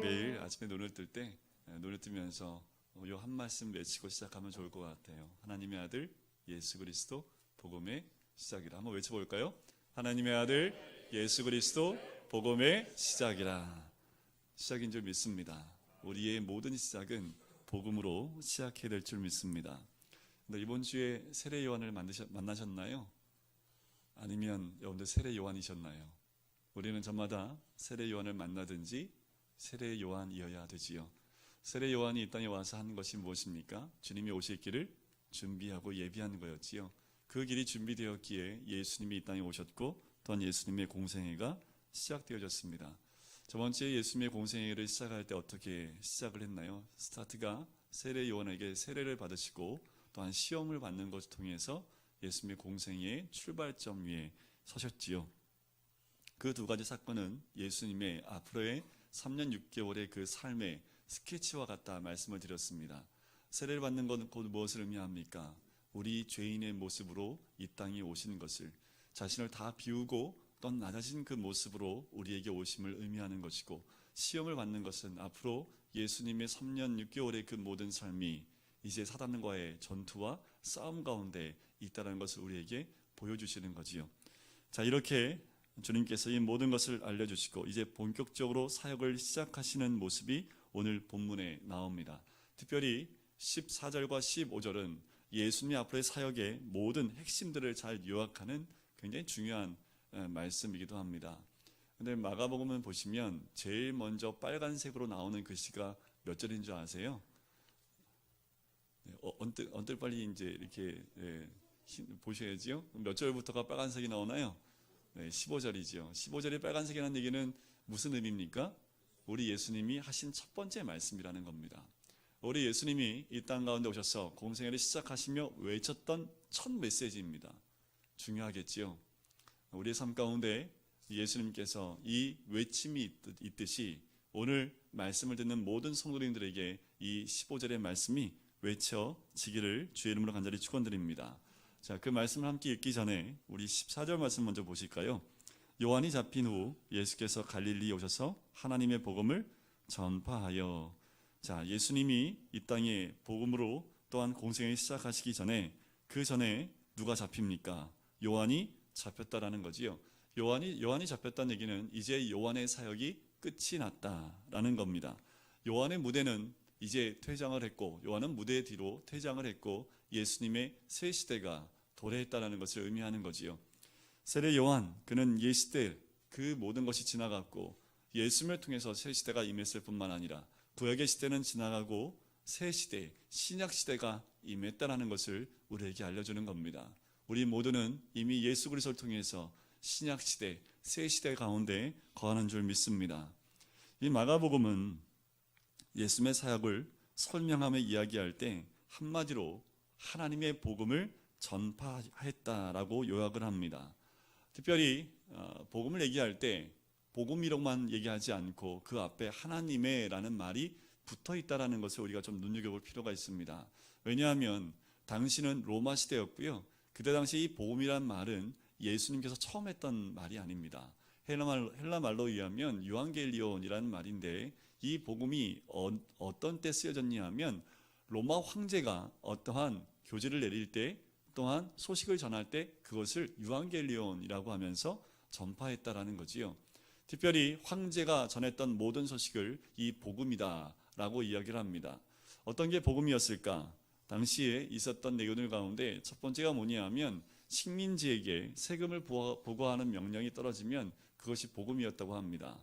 매일 아침에 눈을 뜰 때 눈을 뜨면서 이 한 말씀 외치고 시작하면 좋을 것 같아요. 하나님의 아들 예수 그리스도 복음의 시작이라. 한번 외쳐볼까요? 하나님의 아들 예수 그리스도 복음의 시작이라. 시작인 줄 믿습니다. 우리의 모든 시작은 복음으로 시작해야 될 줄 믿습니다. 근데 이번 주에 세례 요한을 만나셨나요? 아니면 여러분들 세례 요한이셨나요? 우리는 저마다 세례 요한을 만나든지 세례 요한이어야 되지요. 세례 요한이 이 땅에 와서 한 것이 무엇입니까? 주님이 오실 길을 준비하고 예비하는 거였지요. 그 길이 준비되었기에 예수님이 이 땅에 오셨고 또한 예수님의 공생애가 시작되어졌습니다. 저번 주에 예수님의 공생애를 시작할 때 어떻게 시작을 했나요? 스타트가 세례 요한에게 세례를 받으시고 또한 시험을 받는 것을 통해서 예수님의 공생애의 출발점 위에 서셨지요. 그 두 가지 사건은 예수님의 앞으로의 3년 6개월의 그 삶의 스케치와 같다 말씀을 드렸습니다. 세례를 받는 것은 곧 무엇을 의미합니까? 우리 죄인의 모습으로 이 땅에 오신 것을, 자신을 다 비우고 또 낮아진 그 모습으로 우리에게 오심을 의미하는 것이고, 시험을 받는 것은 앞으로 예수님의 3년 6개월의 그 모든 삶이 이제 사단과의 전투와 싸움 가운데 있다는 것을 우리에게 보여주시는 거지요. 자, 이렇게 주님께서 이 모든 것을 알려주시고 이제 본격적으로 사역을 시작하시는 모습이 오늘 본문에 나옵니다. 특별히 14절과 15절은 예수님이 앞으로의 사역의 모든 핵심들을 잘 요약하는 굉장히 중요한 말씀이기도 합니다. 근데 마가복음을 보시면 제일 먼저 빨간색으로 나오는 글씨가 몇 절인 줄 아세요? 언뜻 빨리 이제 이렇게 보셔야지요. 몇 절부터가 빨간색이 나오나요? 15절이죠. 15절이 빨간색이라는 얘기는 무슨 의미입니까? 우리 예수님이 하신 첫 번째 말씀이라는 겁니다. 우리 예수님이 이 땅 가운데 오셔서 공생애를 시작하시며 외쳤던 첫 메시지입니다. 중요하겠지요. 우리의 삶 가운데 예수님께서 이 외침이 있듯이 오늘 말씀을 듣는 모든 성도님들에게 이 15절의 말씀이 외쳐지기를 주의 이름으로 간절히 축원드립니다. 자, 그 말씀을 함께 읽기 전에 우리 14절 말씀 먼저 보실까요? 요한이 잡힌 후 예수께서 갈릴리에 오셔서 하나님의 복음을 전파하여. 자, 예수님이 이 땅에 복음으로 또한 공생을 시작하시기 전에, 그 전에 누가 잡힙니까? 요한이 잡혔다라는 거지요. 요한이 잡혔다는 얘기는 이제 요한의 사역이 끝이 났다라는 겁니다. 요한의 무대는 이제 퇴장을 했고, 요한은 무대 뒤로 퇴장을 했고 예수님의 새 시대가 도래했다는 것을 의미하는 거지요. 세례 요한, 그는 옛 시대 그 모든 것이 지나갔고 예수님을 통해서 새 시대가 임했을 뿐만 아니라 구약의 시대는 지나가고 새 시대, 신약 시대가 임했다는 것을 우리에게 알려주는 겁니다. 우리 모두는 이미 예수 그리스도를 통해서 신약 시대, 새 시대 가운데 거하는 줄 믿습니다. 이 마가복음은 예수님의 사역을 설명하며 이야기할 때 한마디로 하나님의 복음을 전파했다라고 요약을 합니다. 특별히 복음을 얘기할 때 복음이라고만 얘기하지 않고 그 앞에 하나님의 라는 말이 붙어 있다는 것을 우리가 좀 눈여겨볼 필요가 있습니다. 왜냐하면 당시는 로마 시대였고요. 그때 당시 이 복음이란 말은 예수님께서 처음 했던 말이 아닙니다. 헬라 말로 의하면 유앙겔리온이라는 말인데, 이 복음이 어떤 때 쓰여졌냐 하면 로마 황제가 어떠한 교제를 내릴 때 또한 소식을 전할 때 그것을 유앙겔리온이라고 하면서 전파했다라는 거지요. 특별히 황제가 전했던 모든 소식을 이 복음이다라고 이야기를 합니다. 어떤 게 복음이었을까? 당시에 있었던 내용들 가운데 첫 번째가 뭐냐 하면 식민지에게 세금을 부과하는 명령이 떨어지면 그것이 복음이었다고 합니다.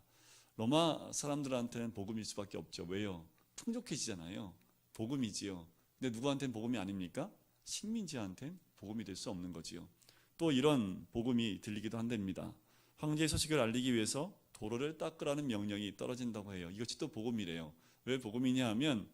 로마 사람들한테는 복음일 수밖에 없죠. 왜요? 풍족해지잖아요. 복음이지요. 근데 누구한테는 복음이 아닙니까? 식민지한테는 복음이 될 수 없는 거지요. 또 이런 복음이 들리기도 한답니다. 황제의 소식을 알리기 위해서 도로를 닦으라는 명령이 떨어진다고 해요. 이것이 또 복음이래요. 왜 복음이냐 하면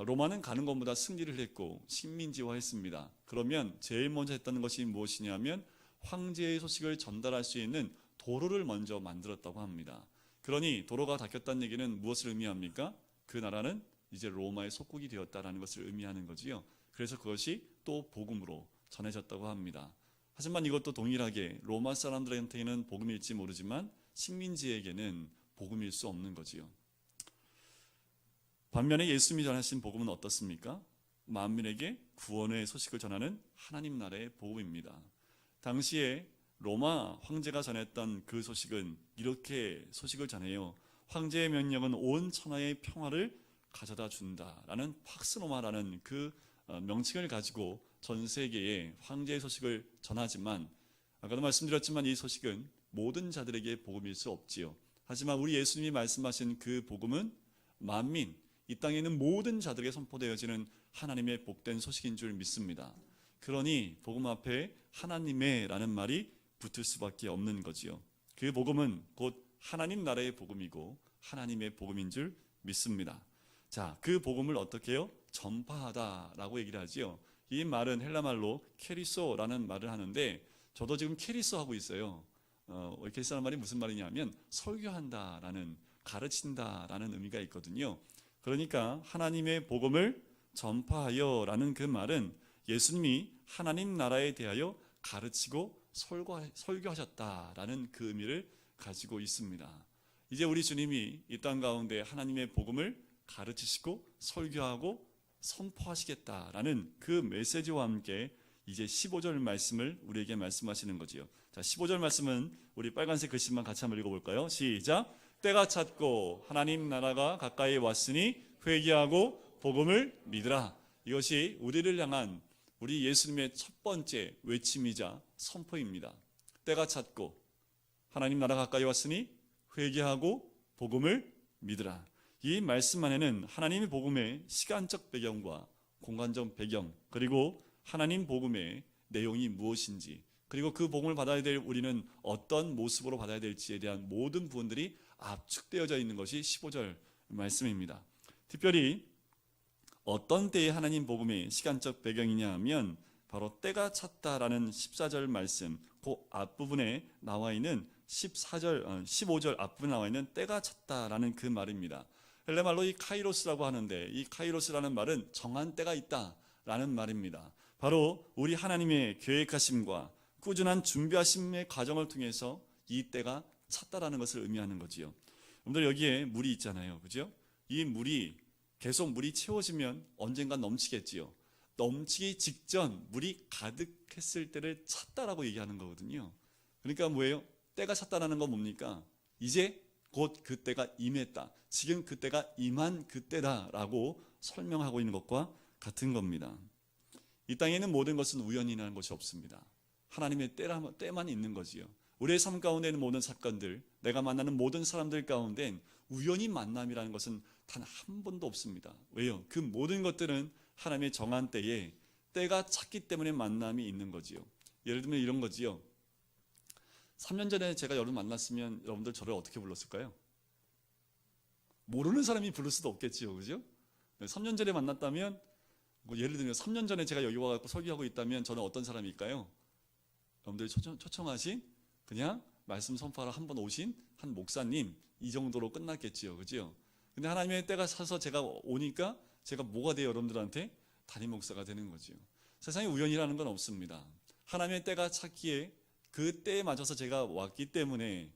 로마는 가는 것보다 승리를 했고 식민지화했습니다. 그러면 제일 먼저 했다는 것이 무엇이냐면 황제의 소식을 전달할 수 있는 도로를 먼저 만들었다고 합니다. 그러니 도로가 닫혔다는 얘기는 무엇을 의미합니까? 그 나라는 이제 로마의 속국이 되었다라는 것을 의미하는 거지요. 그래서 그것이 또 복음으로 전해졌다고 합니다. 하지만 이것도 동일하게 로마 사람들한테는 복음일지 모르지만 식민지에게는 복음일 수 없는 거지요. 반면에 예수님이 전하신 복음은 어떻습니까? 만민에게 구원의 소식을 전하는 하나님 나라의 복음입니다. 당시에 로마 황제가 전했던 그 소식은 이렇게 소식을 전해요. 황제의 명령은 온 천하의 평화를 가져다 준다라는 팍스노마라는 그 명칭을 가지고 전 세계에 황제의 소식을 전하지만, 아까도 말씀드렸지만 이 소식은 모든 자들에게 복음일 수 없지요. 하지만 우리 예수님이 말씀하신 그 복음은 만민, 이 땅에 있는 모든 자들에게 선포되어지는 하나님의 복된 소식인 줄 믿습니다. 그러니 복음 앞에 하나님의 라는 말이 붙을 수밖에 없는 거지요. 그 복음은 곧 하나님 나라의 복음이고 하나님의 복음인 줄 믿습니다. 자, 그 복음을 어떻게 해요? 전파하다라고 얘기를 하지요. 이 말은 헬라 말로 케리소라는 말을 하는데, 저도 지금 케리소 하고 있어요. 케리소라는 말이 무슨 말이냐면 설교한다라는, 가르친다라는 의미가 있거든요. 그러니까 하나님의 복음을 전파하여라는 그 말은 예수님이 하나님 나라에 대하여 가르치고 설교하셨다라는 그 의미를 가지고 있습니다. 이제 우리 주님이 이 땅 가운데 하나님의 복음을 가르치시고 설교하고 선포하시겠다라는 그 메시지와 함께 이제 15절 말씀을 우리에게 말씀하시는 거지요. 자, 15절 말씀은 우리 빨간색 글씨만 같이 한번 읽어볼까요? 시작! 때가 찼고 하나님 나라가 가까이 왔으니 회개하고 복음을 믿으라. 이것이 우리를 향한 우리 예수님의 첫 번째 외침이자 선포입니다. 때가 찼고 하나님 나라 가까이 왔으니 회개하고 복음을 믿으라. 이 말씀 안에는 하나님의 복음의 시간적 배경과 공간적 배경, 그리고 하나님 복음의 내용이 무엇인지, 그리고 그 복음을 받아야 될 우리는 어떤 모습으로 받아야 될지에 대한 모든 부분들이 압축되어져 있는 것이 15절 말씀입니다. 특별히 어떤 때에 하나님 복음의 시간적 배경이냐 하면 바로 때가 찼다라는 14절 말씀, 그 앞부분에 나와 있는 15절 앞부분에 나와 있는 때가 찼다라는 그 말입니다. 헬라 말로 이 카이로스라고 하는데, 이 카이로스라는 말은 정한 때가 있다라는 말입니다. 바로 우리 하나님의 계획하심과 꾸준한 준비하심의 과정을 통해서 이 때가 찼다라는 것을 의미하는 거지요. 여러분들 여기에 물이 있잖아요, 그죠? 이 물이 계속 물이 채워지면 언젠가 넘치겠지요. 넘치기 직전 물이 가득했을 때를 찼다라고 얘기하는 거거든요. 그러니까 뭐예요? 때가 찼다라는 건 뭡니까? 이제 곧 그때가 임했다. 지금 그때가 임한 그때다라고 설명하고 있는 것과 같은 겁니다. 이 땅에 있는 모든 것은 우연이라는 것이 없습니다. 하나님의 때만 있는 거지요. 우리의 삶 가운데 있는 모든 사건들, 내가 만나는 모든 사람들 가운데는 우연히 만남이라는 것은 단 한 번도 없습니다. 왜요? 그 모든 것들은 하나님의 정한 때에 때가 찼기 때문에 만남이 있는 거지요. 예를 들면 이런 거지요. 3년 전에 제가 여러분 만났으면 여러분들 저를 어떻게 불렀을까요? 모르는 사람이 부를 수도 없겠지요, 그죠? 3년 전에 만났다면, 예를 들면 3년 전에 제가 여기 와서 설교하고 있다면 저는 어떤 사람일까요? 여러분들이 초청하신 그냥 말씀 선포하러 한 번 오신 한 목사님, 이 정도로 끝났겠지요, 그죠? 근데 하나님의 때가 차서 제가 오니까 제가 뭐가 돼요? 여러분들한테 담임 목사가 되는 거죠. 세상에 우연이라는 건 없습니다. 하나님의 때가 찼기에 그 때에 맞춰서 제가 왔기 때문에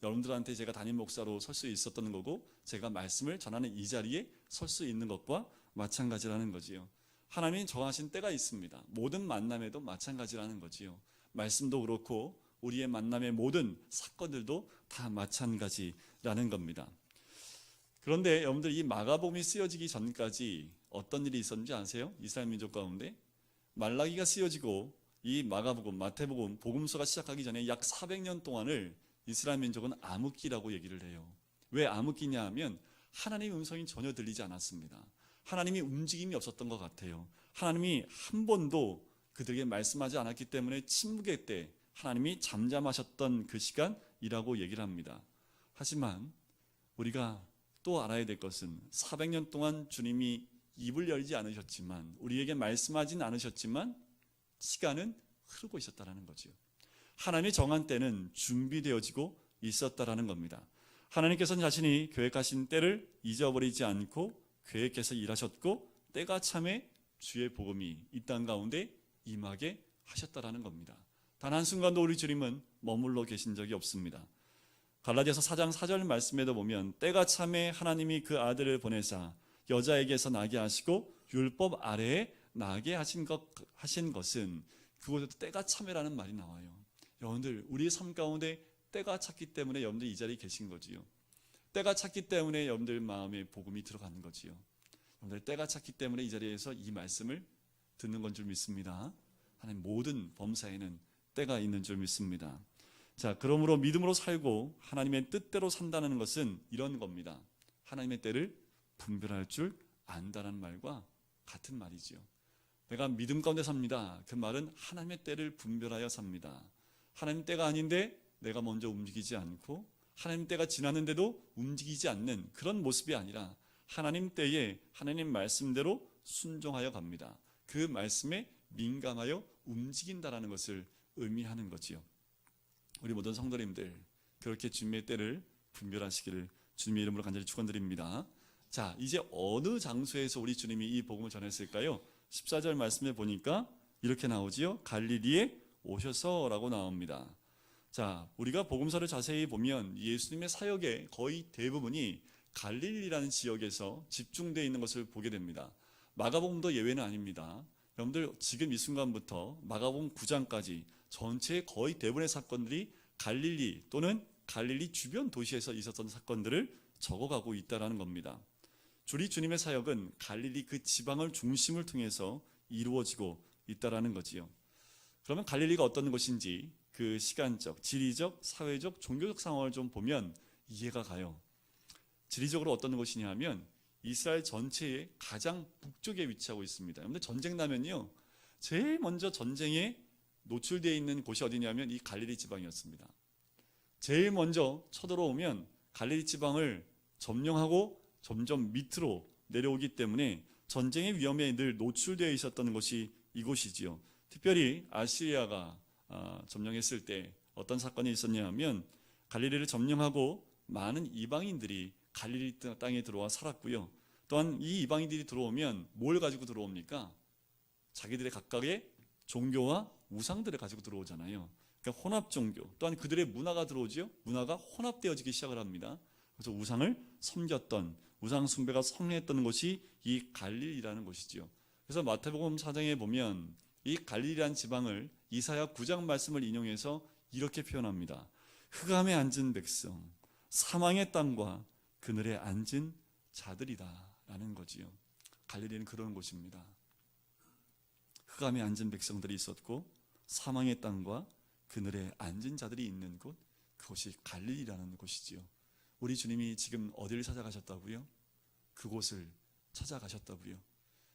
여러분들한테 제가 담임 목사로 설 수 있었던 거고, 제가 말씀을 전하는 이 자리에 설 수 있는 것과 마찬가지라는 거지요. 하나님이 정하신 때가 있습니다. 모든 만남에도 마찬가지라는 거지요. 말씀도 그렇고 우리의 만남의 모든 사건들도 다 마찬가지라는 겁니다. 그런데 여러분들 이 마가복음이 쓰여지기 전까지 어떤 일이 있었는지 아세요? 이스라엘 민족 가운데 말라기가 쓰여지고 이 마가복음, 마태복음, 복음서가 시작하기 전에 약 400년 동안을 이스라엘 민족은 암흑기라고 얘기를 해요. 왜 암흑기냐 하면 하나님의 음성이 전혀 들리지 않았습니다. 하나님이 움직임이 없었던 것 같아요. 하나님이 한 번도 그들에게 말씀하지 않았기 때문에 침묵의 때 하나님이 잠잠하셨던 그 시간이라고 얘기를 합니다. 하지만 우리가 또 알아야 될 것은 400년 동안 주님이 입을 열지 않으셨지만, 우리에게 말씀하진 않으셨지만 시간은 흐르고 있었다는 거죠. 하나님이 정한 때는 준비되어지고 있었다라는 겁니다. 하나님께서는 자신이 계획하신 때를 잊어버리지 않고 계획해서 일하셨고 때가 참에 주의 복음이 이 땅 가운데 임하게 하셨다라는 겁니다. 단 한순간도 우리 주님은 머물러 계신 적이 없습니다. 갈라디아서 4장 4절 말씀에도 보면 때가 참에 하나님이 그 아들을 보내사 여자에게서 나게 하시고 율법 아래에 나게 하신 것은 그곳에도 때가 참에라는 말이 나와요. 여러분들 우리의 삶 가운데 때가 찼기 때문에 여러분들 이 자리에 계신 거지요. 때가 찼기 때문에 여러분들 마음에 복음이 들어가는 거지요. 여러분들 때가 찼기 때문에 이 자리에서 이 말씀을 듣는 건 줄 믿습니다. 하나님 모든 범사에는 때가 있는 줄 믿습니다. 자, 그러므로 믿음으로 살고 하나님의 뜻대로 산다는 것은 이런 겁니다. 하나님의 때를 분별할 줄 안다는 말과 같은 말이지요. 내가 믿음 가운데 삽니다. 그 말은 하나님의 때를 분별하여 삽니다. 하나님 때가 아닌데 내가 먼저 움직이지 않고 하나님 때가 지났는데도 움직이지 않는 그런 모습이 아니라 하나님 때에 하나님 말씀대로 순종하여 갑니다. 그 말씀에 민감하여 움직인다라는 것을 의미하는 거지요. 우리 모든 성도님들 그렇게 주님의 때를 분별하시기를 주님의 이름으로 간절히 축원드립니다. 자, 이제 어느 장소에서 우리 주님이 이 복음을 전했을까요? 14절 말씀에 보니까 이렇게 나오지요. 갈릴리에 오셔서라고 나옵니다. 자, 우리가 복음서를 자세히 보면 예수님의 사역의 거의 대부분이 갈릴리라는 지역에서 집중되어 있는 것을 보게 됩니다. 마가복음도 예외는 아닙니다. 여러분들 지금 이 순간부터 마가복음 9장까지 전체의 거의 대부분의 사건들이 갈릴리 또는 갈릴리 주변 도시에서 있었던 사건들을 적어가고 있다는 겁니다. 우리 주님의 사역은 갈릴리 그 지방을 중심을 통해서 이루어지고 있다는 거지요. 그러면 갈릴리가 어떤 곳인지 그 시간적, 지리적, 사회적, 종교적 상황을 좀 보면 이해가 가요. 지리적으로 어떤 곳이냐 하면 이스라엘 전체의 가장 북쪽에 위치하고 있습니다. 그런데 전쟁 나면요, 제일 먼저 전쟁에 노출되어 있는 곳이 어디냐면 이 갈릴리 지방이었습니다. 제일 먼저 쳐들어오면 갈릴리 지방을 점령하고 점점 밑으로 내려오기 때문에 전쟁의 위험에 늘 노출되어 있었던 것이 이곳이지요. 특별히 아시리아가 점령했을 때 어떤 사건이 있었냐 하면 갈릴리를 점령하고 많은 이방인들이 갈릴리 땅에 들어와 살았고요. 또한 이 이방인들이 들어오면 뭘 가지고 들어옵니까? 자기들의 각각의 종교와 우상들을 가지고 들어오잖아요. 그러니까 혼합 종교, 또한 그들의 문화가 들어오지요. 문화가 혼합되어지기 시작을 합니다. 그래서 우상을 섬겼던, 우상 숭배가 성행했던 곳이 이 갈릴리라는 곳이지요. 그래서 마태복음 4장에 보면 이 갈릴리라는 지방을 이사야 9장 말씀을 인용해서 이렇게 표현합니다. 흑암에 앉은 백성, 사망의 땅과 그늘에 앉은 자들이다 라는 거지요. 갈릴리는 그런 곳입니다. 흑암에 앉은 백성들이 있었고 사망의 땅과 그늘에 앉은 자들이 있는 곳, 그곳이 갈릴리라는 곳이지요. 우리 주님이 지금 어디를 찾아가셨다고요? 그곳을 찾아가셨다고요.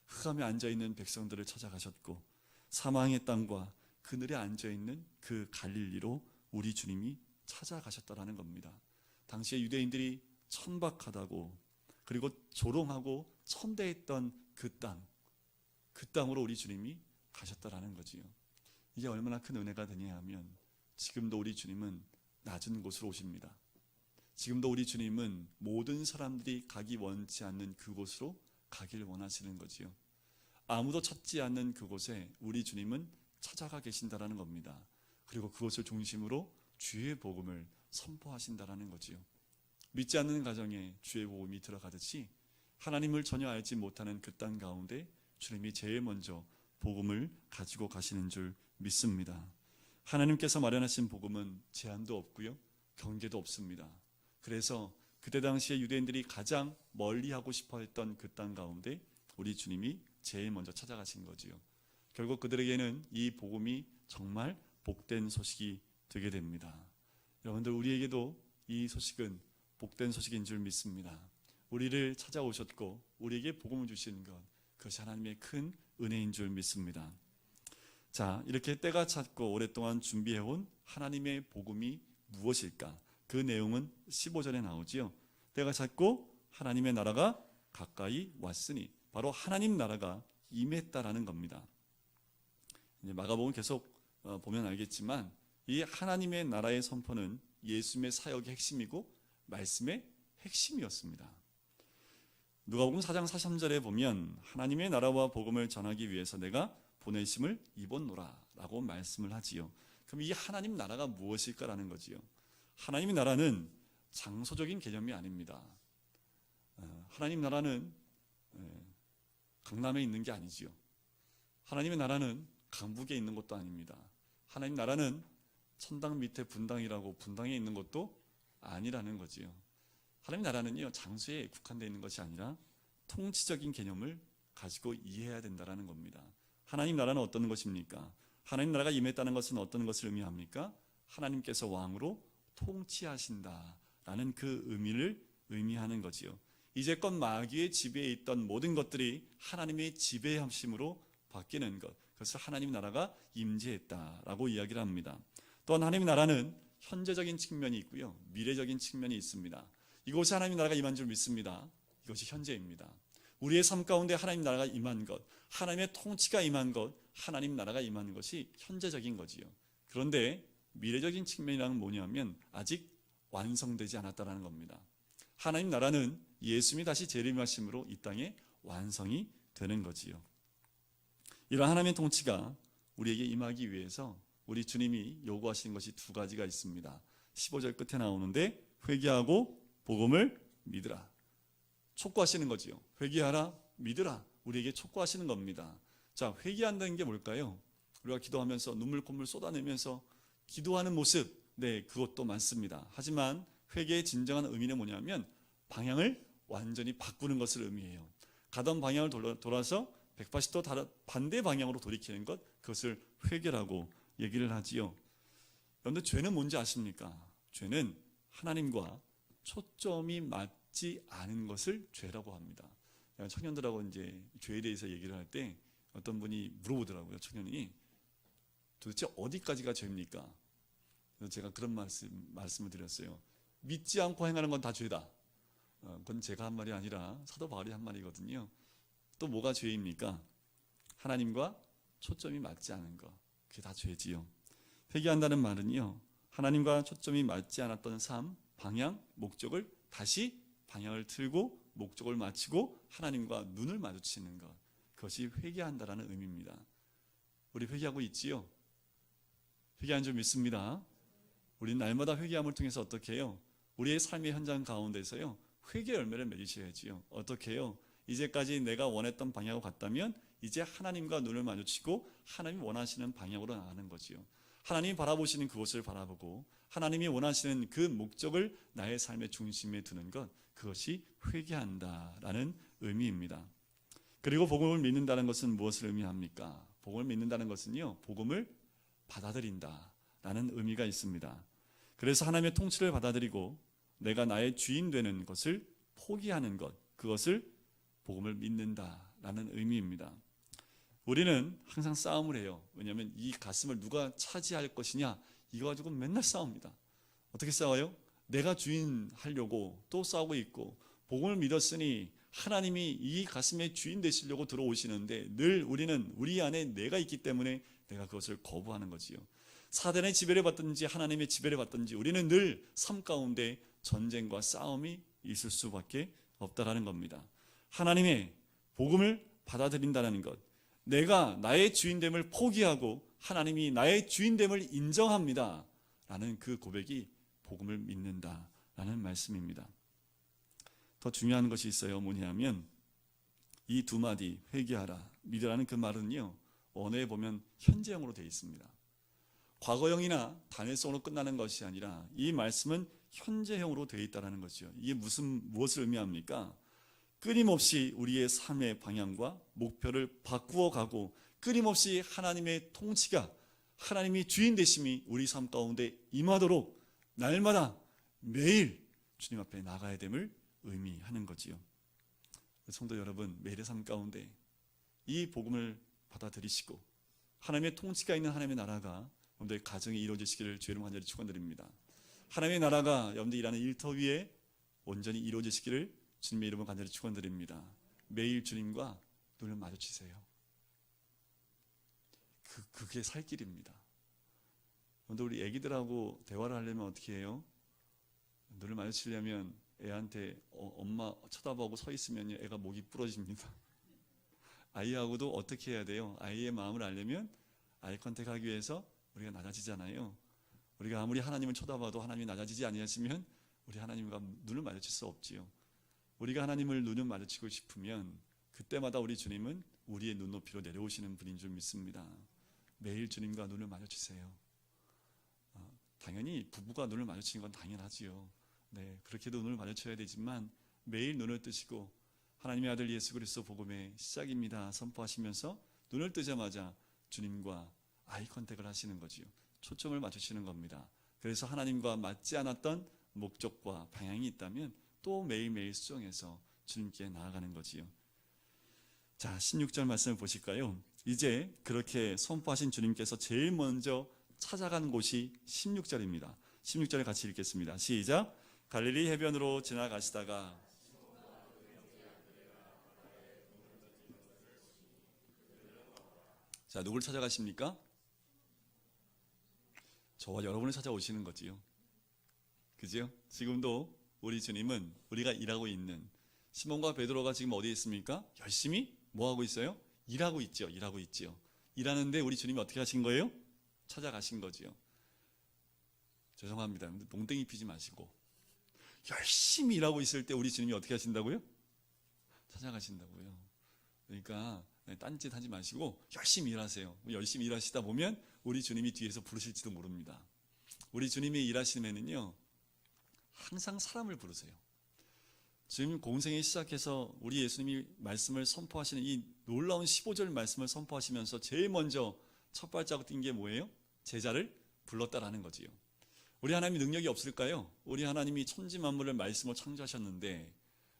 흑암에 앉아있는 백성들을 찾아가셨고 사망의 땅과 그늘에 앉아있는 그 갈릴리로 우리 주님이 찾아가셨다라는 겁니다. 당시에 유대인들이 천박하다고 그리고 조롱하고 천대했던 그 땅으로 우리 주님이 가셨다라는 거지요. 이게 얼마나 큰 은혜가 되냐 하면 지금도 우리 주님은 낮은 곳으로 오십니다. 지금도 우리 주님은 모든 사람들이 가기 원치 않는 그곳으로 가길 원하시는 거지요. 아무도 찾지 않는 그곳에 우리 주님은 찾아가 계신다라는 겁니다. 그리고 그것을 중심으로 주의 복음을 선포하신다라는 거지요. 믿지 않는 가정에 주의 복음이 들어가듯이 하나님을 전혀 알지 못하는 그 땅 가운데 주님이 제일 먼저 복음을 가지고 가시는 줄 믿습니다. 하나님께서 마련하신 복음은 제한도 없고요, 경계도 없습니다. 그래서 그때 당시에 유대인들이 가장 멀리하고 싶어했던 그 땅 가운데 우리 주님이 제일 먼저 찾아가신 거지요. 결국 그들에게는 이 복음이 정말 복된 소식이 되게 됩니다. 여러분들 우리에게도 이 소식은 복된 소식인 줄 믿습니다. 우리를 찾아오셨고 우리에게 복음을 주시는 것, 그것이 하나님의 큰 은혜인 줄 믿습니다. 자, 이렇게 때가 찼고 오랫동안 준비해온 하나님의 복음이 무엇일까? 그 내용은 15절에 나오지요. 때가 찼고 하나님의 나라가 가까이 왔으니, 바로 하나님 나라가 임했다라는 겁니다. 이제 마가복음 계속 보면 알겠지만 이 하나님의 나라의 선포는 예수님의 사역의 핵심이고 말씀의 핵심이었습니다. 누가복음 4장 43절에 보면 하나님의 나라와 복음을 전하기 위해서 내가 보내심을 입었노라 라고 말씀을 하지요. 그럼 이 하나님 나라가 무엇일까라는 거지요. 하나님의 나라는 장소적인 개념이 아닙니다. 하나님 나라는 강남에 있는 게 아니지요. 하나님의 나라는 강북에 있는 것도 아닙니다. 하나님 나라는 천당 밑에 분당이라고 분당에 있는 것도 아니라는 거지요. 하나님 나라는요, 장소에 국한되어 있는 것이 아니라 통치적인 개념을 가지고 이해해야 된다는 겁니다. 하나님 나라는 어떤 것입니까? 하나님 나라가 임했다는 것은 어떤 것을 의미합니까? 하나님께서 왕으로 통치하신다라는 그 의미를 의미하는 거지요. 이제껏 마귀의 지배에 있던 모든 것들이 하나님의 지배함심으로 바뀌는 것, 그것을 하나님 나라가 임재했다라고 이야기를 합니다. 또한 하나님 나라는 현재적인 측면이 있고요, 미래적인 측면이 있습니다. 이곳에 하나님 나라가 임한 줄 믿습니다. 이것이 현재입니다. 우리의 삶 가운데 하나님 나라가 임한 것, 하나님의 통치가 임한 것, 하나님 나라가 임한 것이 현재적인 거지요. 그런데 미래적인 측면이란 뭐냐면 아직 완성되지 않았다는 겁니다. 하나님 나라는 예수님이 다시 재림하심으로 이 땅에 완성이 되는 거지요. 이런 하나님의 통치가 우리에게 임하기 위해서 우리 주님이 요구하시는 것이 두 가지가 있습니다. 15절 끝에 나오는데 회개하고 복음을 믿으라. 촉구하시는 거지요. 회개하라, 믿으라. 우리에게 촉구하시는 겁니다. 자, 회개한다는 게 뭘까요? 우리가 기도하면서 눈물 콧물 쏟아내면서 기도하는 모습, 네, 그것도 많습니다. 하지만 회개의 진정한 의미는 뭐냐면 방향을 완전히 바꾸는 것을 의미해요. 가던 방향을 돌아서 180도 다른 반대 방향으로 돌이키는 것, 그것을 회개라고 얘기를 하지요. 그런데 죄는 뭔지 아십니까? 죄는 하나님과 초점이 맞지 않은 것을 죄라고 합니다. 청년들하고 이제 죄에 대해서 얘기를 할 때 어떤 분이 물어보더라고요. 청년이 도대체 어디까지가 죄입니까? 그래서 제가 그런 말씀을 드렸어요. 믿지 않고 행하는 건 다 죄다. 그건 제가 한 말이 아니라 사도 바울이 한 말이거든요. 또 뭐가 죄입니까? 하나님과 초점이 맞지 않은 것, 그게 다 죄지요. 회개한다는 말은요, 하나님과 초점이 맞지 않았던 삶, 방향, 목적을 다시 방향을 틀고 목적을 맞추고 하나님과 눈을 마주치는 것, 그것이 회개한다라는 의미입니다. 우리 회개하고 있지요? 회개한 줄 믿습니다. 우리 날마다 회개함을 통해서 어떻게 해요? 우리의 삶의 현장 가운데서요, 회개 열매를 맺으셔야지요. 어떻게 해요? 이제까지 내가 원했던 방향으로 갔다면 이제 하나님과 눈을 마주치고 하나님이 원하시는 방향으로 나가는 거지요. 하나님이 바라보시는 그곳을 바라보고 하나님이 원하시는 그 목적을 나의 삶의 중심에 두는 것, 그것이 회개한다라는 의미입니다. 그리고 복음을 믿는다는 것은 무엇을 의미합니까? 복음을 믿는다는 것은요, 복음을 받아들인다라는 의미가 있습니다. 그래서 하나님의 통치를 받아들이고 내가 나의 주인 되는 것을 포기하는 것, 그것을 복음을 믿는다라는 의미입니다. 우리는 항상 싸움을 해요. 왜냐하면 이 가슴을 누가 차지할 것이냐, 이거 가지고 맨날 싸웁니다. 어떻게 싸워요? 내가 주인 하려고 또 싸우고 있고, 복음을 믿었으니 하나님이 이 가슴의 주인 되시려고 들어오시는데 늘 우리는 우리 안에 내가 있기 때문에 내가 그것을 거부하는 거지요. 사단의 지배를 받든지 하나님의 지배를 받든지 우리는 늘 삶 가운데 전쟁과 싸움이 있을 수밖에 없다라는 겁니다. 하나님의 복음을 받아들인다는 것, 내가 나의 주인됨을 포기하고 하나님이 나의 주인됨을 인정합니다 라는 그 고백이 복음을 믿는다라는 말씀입니다. 더 중요한 것이 있어요. 뭐냐면 이 두 마디 회개하라, 믿으라는 그 말은요, 언어에 보면 현재형으로 되어 있습니다. 과거형이나 단회성으로 끝나는 것이 아니라 이 말씀은 현재형으로 되어 있다는 거죠. 이게 무엇을 의미합니까? 끊임없이 우리의 삶의 방향과 목표를 바꾸어 가고 끊임없이 하나님의 통치가, 하나님이 주인 되심이 우리 삶 가운데 임하도록 날마다 매일 주님 앞에 나가야 됨을 의미하는 거지요. 성도 여러분, 매일의 삶 가운데 이 복음을 받아들이시고 하나님의 통치가 있는 하나님의 나라가 여러분들의 가정에 이루어지시기를 주의 간절히 축원드립니다. 하나님의 나라가 여러분들 일하는 일터 위에 온전히 이루어지시기를 주님의 이름으로 간절히 축원드립니다. 매일 주님과 눈을 마주치세요. 그게 살 길입니다. 근데 우리 애기들하고 대화를 하려면 어떻게 해요? 눈을 마주치려면 애한테 엄마 쳐다보고 서 있으면 애가 목이 부러집니다. 아이하고도 어떻게 해야 돼요? 아이의 마음을 알려면 아이 컨택 하기 위해서 우리가 낮아지잖아요. 우리가 아무리 하나님을 쳐다봐도 하나님이 낮아지지 아니하시면 우리 하나님과 눈을 마주칠 수 없지요. 우리가 하나님을 눈을 마주치고 싶으면 그때마다 우리 주님은 우리의 눈높이로 내려오시는 분인 줄 믿습니다. 매일 주님과 눈을 마주치세요. 당연히 부부가 눈을 마주치는 건 당연하지요. 네, 그렇게도 눈을 마주쳐야 되지만 매일 눈을 뜨시고 하나님의 아들 예수 그리스도 복음의 시작입니다 선포하시면서 눈을 뜨자마자 주님과 아이 컨택을 하시는 거지요. 초점을 맞추시는 겁니다. 그래서 하나님과 맞지 않았던 목적과 방향이 있다면 또 매일매일 수정해서 주님께 나아가는 거지요. 자, 16절 말씀을 보실까요? 이제 그렇게 선포하신 주님께서 제일 먼저 찾아간 곳이 16절입니다. 16절에 같이 읽겠습니다. 시작. 갈릴리 해변으로 지나가시다가 자, 누굴 찾아가십니까? 저와 여러분을 찾아오시는 거지요. 그죠? 지금도 우리 주님은 우리가 일하고 있는 시몬과 베드로가 지금 어디에 있습니까? 열심히 뭐 하고 있어요? 일하고 있죠. 일하는데 우리 주님이 어떻게 하신 거예요? 찾아가신 거지요. 죄송합니다. 농땡이 피지 마시고 열심히 일하고 있을 때 우리 주님이 어떻게 하신다고요? 찾아가신다고요. 그러니까 딴짓 하지 마시고 열심히 일하세요. 열심히 일하시다 보면 우리 주님이 뒤에서 부르실지도 모릅니다. 우리 주님이 일하시면은요 항상 사람을 부르세요. 지금 공생에 시작해서 우리 예수님이 말씀을 선포하시는 이 놀라운 15절 말씀을 선포하시면서 제일 먼저 첫 발자국 띈 게 뭐예요? 제자를 불렀다라는 거지요. 우리 하나님이 능력이 없을까요? 우리 하나님이 천지 만물을 말씀으로 창조하셨는데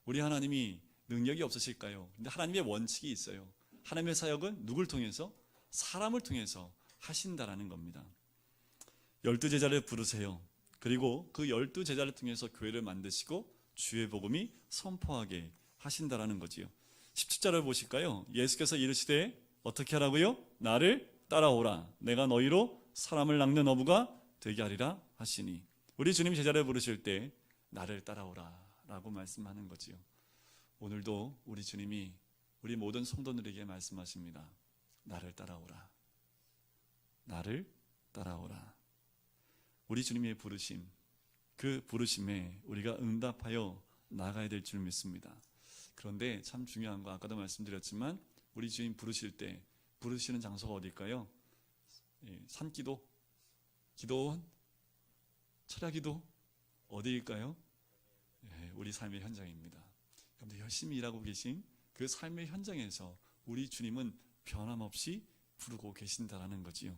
우리 하나님이 능력이 없으실까요? 근데 하나님의 원칙이 있어요. 하나님의 사역은 누굴 통해서? 사람을 통해서 하신다라는 겁니다. 12제자를 부르세요. 그리고 그 12제자를 통해서 교회를 만드시고 주의 복음이 선포하게 하신다라는 거지요. 17절을 보실까요? 예수께서 이르시되 어떻게 하라고요? 나를 따라오라. 내가 너희로 사람을 낚는 어부가 되게 하리라 하시니. 우리 주님 제자를 부르실 때 나를 따라오라 라고 말씀하는 거지요. 오늘도 우리 주님이 우리 모든 성도들에게 말씀하십니다. 나를 따라오라. 나를 따라오라. 우리 주님의 부르심, 그 부르심에 우리가 응답하여 나가야 될 줄 믿습니다. 그런데 참 중요한 거 아까도 말씀드렸지만 우리 주님 부르실 때 부르시는 장소가 어딜까요? 산기도, 기도원, 철야기도 어디일까요? 우리 삶의 현장입니다. 여러분들 열심히 일하고 계신 그 삶의 현장에서 우리 주님은 변함없이 부르고 계신다라는 거지요.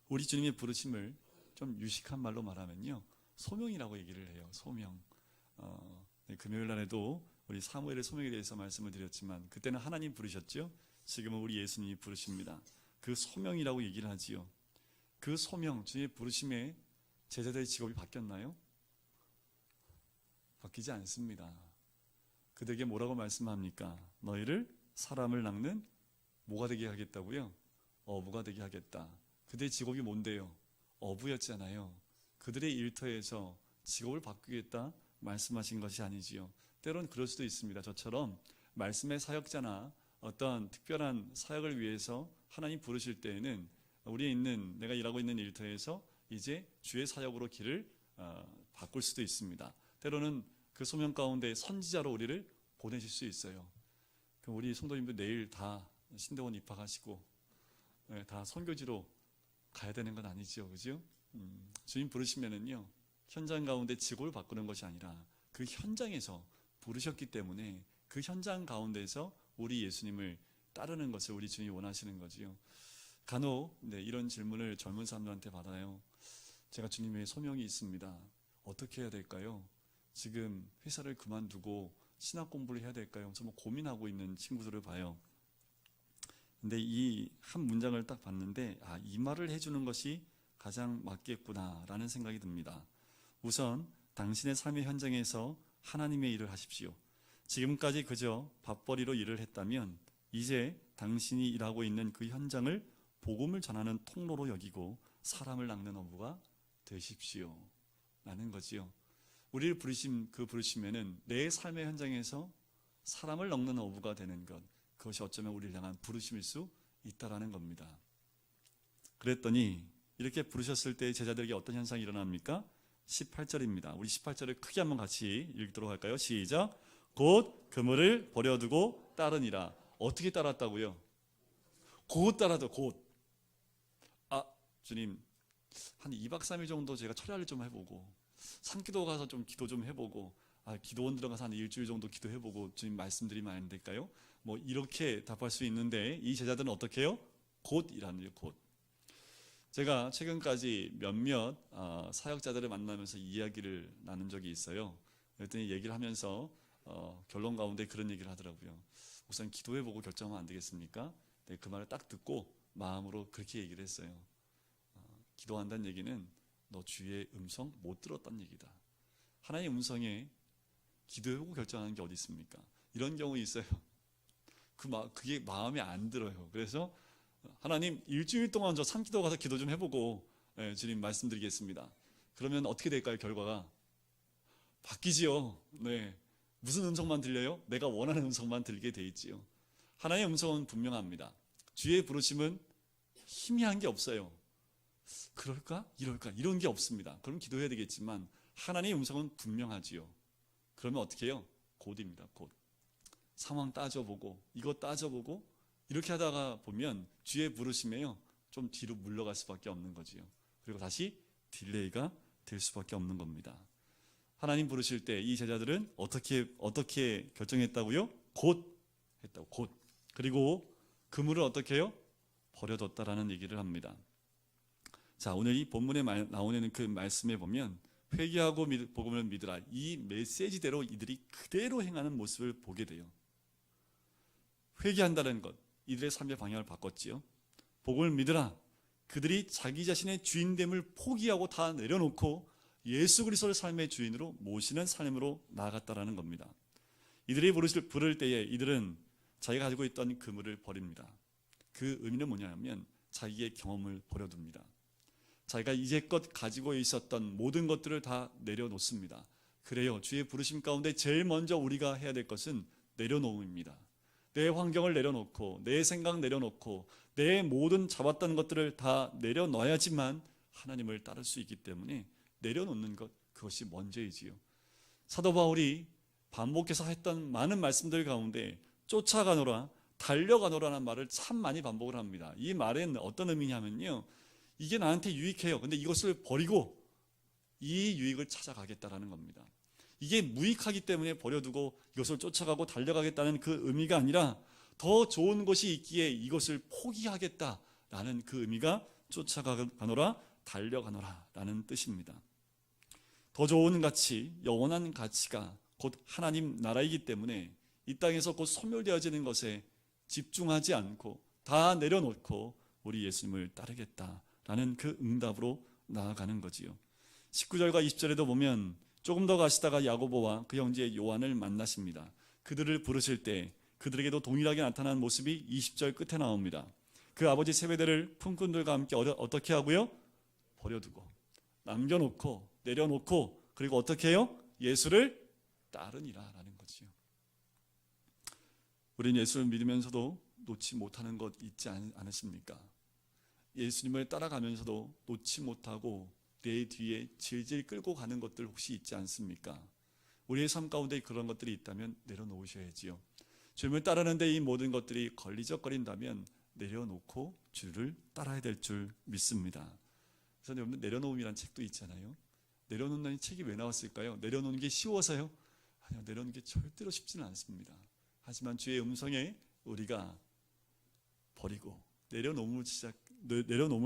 우리 주님의 부르심을 좀 유식한 말로 말하면요, 소명이라고 얘기를 해요. 소명. 금요일 날에도 우리 사무엘의 소명에 대해서 말씀을 드렸지만 그때는 하나님 부르셨죠. 지금은 우리 예수님이 부르십니다. 그 소명이라고 얘기를 하지요. 그 소명, 주님의 부르심에 제자들의 직업이 바뀌었나요? 바뀌지 않습니다. 그들에게 뭐라고 말씀합니까? 너희를 사람을 낚는 뭐가 되게 하겠다고요? 어부가 되게 하겠다. 그들의 직업이 뭔데요? 어부였잖아요. 그들의 일터에서 직업을 바꾸겠다 말씀하신 것이 아니지요. 때론 그럴 수도 있습니다. 저처럼 말씀의 사역자나 어떤 특별한 사역을 위해서 하나님 부르실 때에는 우리에 있는 내가 일하고 있는 일터에서 이제 주의 사역으로 길을 바꿀 수도 있습니다. 때로는 그 소명 가운데 선지자로 우리를 보내실 수 있어요. 그럼 우리 성도님들 내일 다 신대원 입학하시고 다 선교지로 가야 되는 건 아니죠, 그죠? 주님 부르시면은요 현장 가운데 직업을 바꾸는 것이 아니라 그 현장에서 부르셨기 때문에 그 현장 가운데서 우리 예수님을 따르는 것을 우리 주님이 원하시는 거지요. 간혹 이런 질문을 젊은 사람들한테 받아요. 제가 주님의 소명이 있습니다. 어떻게 해야 될까요? 지금 회사를 그만두고 신학 공부를 해야 될까요? 정말 고민하고 있는 친구들을 봐요. 근데 이 한 문장을 딱 봤는데 이 말을 해주는 것이 가장 맞겠구나라는 생각이 듭니다. 우선 당신의 삶의 현장에서 하나님의 일을 하십시오. 지금까지 그저 밥벌이로 일을 했다면 이제 당신이 일하고 있는 그 현장을 복음을 전하는 통로로 여기고 사람을 낚는 어부가 되십시오 라는 거지요. 우리를 부르신 그 부르심에는 내 삶의 현장에서 사람을 낚는 어부가 되는 것, 그것이 어쩌면 우리를 향한 부르심일 수 있다라는 겁니다. 그랬더니 이렇게 부르셨을 때 제자들에게 어떤 현상이 일어납니까? 18절입니다. 우리 18절을 크게 한번 같이 읽도록 할까요? 시작. 곧 그물을 버려두고 따르니라. 어떻게 따랐다고요? 곧 따라도 곧. 주님, 한 2박 3일 정도 제가 철야를 좀 해보고 산기도 가서 좀 기도 좀 해보고 기도원 들어가서 한 일주일 정도 기도해보고 주님 말씀드리면 안 될까요? 뭐 이렇게 답할 수 있는데 이 제자들은 어떻게 해요? 곧이라는 곧. 제가 최근까지 몇몇 사역자들을 만나면서 이야기를 나눈 적이 있어요. 그랬더니 얘기를 하면서 결론 가운데 그런 얘기를 하더라고요. 우선 기도해보고 결정하면 안 되겠습니까? 네, 그 말을 딱 듣고 마음으로 그렇게 얘기를 했어요. 기도한다는 얘기는 너 주의 음성 못 들었다는 얘기다. 하나님의 음성에 기도해보고 결정하는 게 어디 있습니까? 이런 경우 있어요. 그게 마음에 안 들어요. 그래서 하나님 일주일 동안 저 산기도 가서 기도 좀 해보고 주님 말씀드리겠습니다. 그러면 어떻게 될까요? 결과가 바뀌지요. 네, 무슨 음성만 들려요? 내가 원하는 음성만 들게 돼 있지요. 하나님의 음성은 분명합니다. 주의 부르심은 희미한 게 없어요. 그럴까? 이럴까? 이런 게 없습니다. 그럼 기도해야 되겠지만 하나님의 음성은 분명하지요. 그러면 어떻게 해요? 곧입니다. 곧. 상황 따져보고 이거 따져보고 이렇게 하다가 보면 주의 부르심에요 좀 뒤로 물러갈 수밖에 없는 거지요. 그리고 다시 딜레이가 될 수밖에 없는 겁니다. 하나님 부르실 때 이 제자들은 어떻게 결정했다고요? 곧 했다고. 곧. 그리고 그물을 어떻게 해요? 버려뒀다라는 얘기를 합니다. 자, 오늘 이 본문에 나오는 그 말씀에 보면 회개하고 복음을 믿으라, 이 메시지대로 이들이 그대로 행하는 모습을 보게 돼요. 회개한다는 것, 이들의 삶의 방향을 바꿨지요. 복음을 믿으라, 그들이 자기 자신의 주인됨을 포기하고 다 내려놓고 예수 그리스도를 삶의 주인으로 모시는 삶으로 나아갔다라는 겁니다. 이들이 부를 때에 이들은 자기가 가지고 있던 그물을 버립니다. 그 의미는 뭐냐면 자기의 경험을 버려둡니다. 자기가 이제껏 가지고 있었던 모든 것들을 다 내려놓습니다. 그래요. 주의 부르심 가운데 제일 먼저 우리가 해야 될 것은 내려놓음입니다. 내 환경을 내려놓고 내 생각 내려놓고 내 모든 잡았던 것들을 다 내려놔야지만 하나님을 따를 수 있기 때문에 내려놓는 것, 그것이 먼저이지요. 사도 바울이 반복해서 했던 많은 말씀들 가운데 쫓아가노라, 달려가노라는 말을 참 많이 반복을 합니다. 이 말은 어떤 의미냐면요, 이게 나한테 유익해요. 근데 이것을 버리고 이 유익을 찾아가겠다라는 겁니다. 이게 무익하기 때문에 버려두고 이것을 쫓아가고 달려가겠다는 그 의미가 아니라 더 좋은 것이 있기에 이것을 포기하겠다라는 그 의미가 쫓아가노라, 달려가노라 라는 뜻입니다. 더 좋은 가치, 영원한 가치가 곧 하나님 나라이기 때문에 이 땅에서 곧 소멸되어지는 것에 집중하지 않고 다 내려놓고 우리 예수님을 따르겠다라는 그 응답으로 나아가는 거지요. 19절과 20절에도 보면 조금 더 가시다가 야고보와 그 형제 요한을 만나십니다. 그들을 부르실 때 그들에게도 동일하게 나타난 모습이 20절 끝에 나옵니다. 그 아버지 세배대를 품꾼들과 함께 어떻게 하고요? 버려두고 남겨놓고 내려놓고 그리고 어떻게 해요? 예수를 따르니라 라는 거지요. 우리는 예수를 믿으면서도 놓지 못하는 것 있지 않으십니까? 예수님을 따라가면서도 놓지 못하고 내 뒤에 질질 끌고 가는 것들 혹시 있지 않습니까? 우리의 삶 가운데 그런 것들이 있다면 내려놓으셔야지요. 주님을 따르는데 이 모든 것들이 걸리적거린다면 내려놓고 주를 따라야 될 줄 믿습니다. 그래서 여러분, 내려놓음이라는 책도 있잖아요. 내려놓는다는 책이 왜 나왔을까요? 내려놓는 게 쉬워서요? 아니요, 내려놓는 게 절대로 쉽지는 않습니다. 하지만 주의 음성에 우리가 버리고 내려놓음을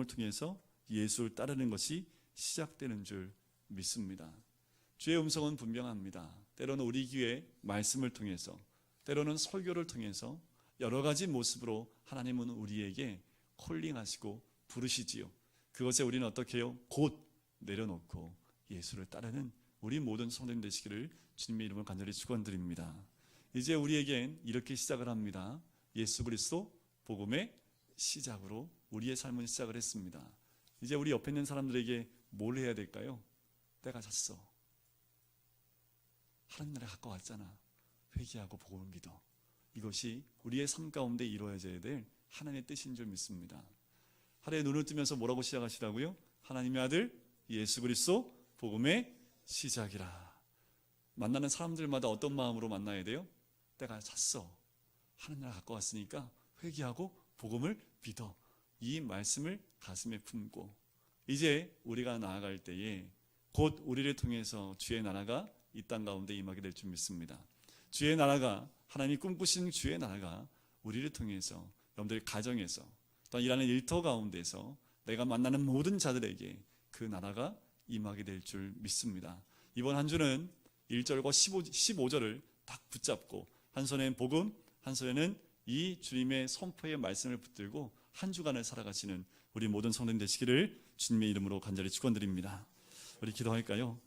통해서 예수를 따르는 것이 시작되는 줄 믿습니다. 주의 음성은 분명합니다. 때로는 우리 귀에 말씀을 통해서, 때로는 설교를 통해서 여러 가지 모습으로 하나님은 우리에게 콜링하시고 부르시지요. 그것에 우리는 어떻게 해요? 곧 내려놓고 예수를 따르는 우리 모든 성도님 되시기를 주님의 이름으로 간절히 축원드립니다. 이제 우리에겐 이렇게 시작을 합니다. 예수 그리스도 복음의 시작으로 우리의 삶은 시작을 했습니다. 이제 우리 옆에 있는 사람들에게 뭘 해야 될까요? 때가 찼어. 하나님 나라 가까웠잖아. 회개하고 복음을 믿어. 이것이 우리의 삶 가운데 이루어져야 될 하나님의 뜻인 줄 믿습니다. 하루에 눈을 뜨면서 뭐라고 시작하시라고요? 하나님의 아들 예수 그리스도 복음의 시작이라. 만나는 사람들마다 어떤 마음으로 만나야 돼요? 때가 찼어. 하나님 나라 가까웠으니까 회개하고 복음을 믿어. 이 말씀을 가슴에 품고 이제 우리가 나아갈 때에 곧 우리를 통해서 주의 나라가 이 땅 가운데 임하게 될 줄 믿습니다. 주의 나라가, 하나님이 꿈꾸시는 주의 나라가 우리를 통해서 여러분들 가정에서 또 일하는 일터 가운데서 내가 만나는 모든 자들에게 그 나라가 임하게 될 줄 믿습니다. 이번 한 주는 1절과 15절을 딱 붙잡고 한 손에는 복음, 한 손에는 이 주님의 선포의 말씀을 붙들고 한 주간을 살아가시는 우리 모든 성도님 되시기를 주님의 이름으로 간절히 축원드립니다. 우리 기도할까요?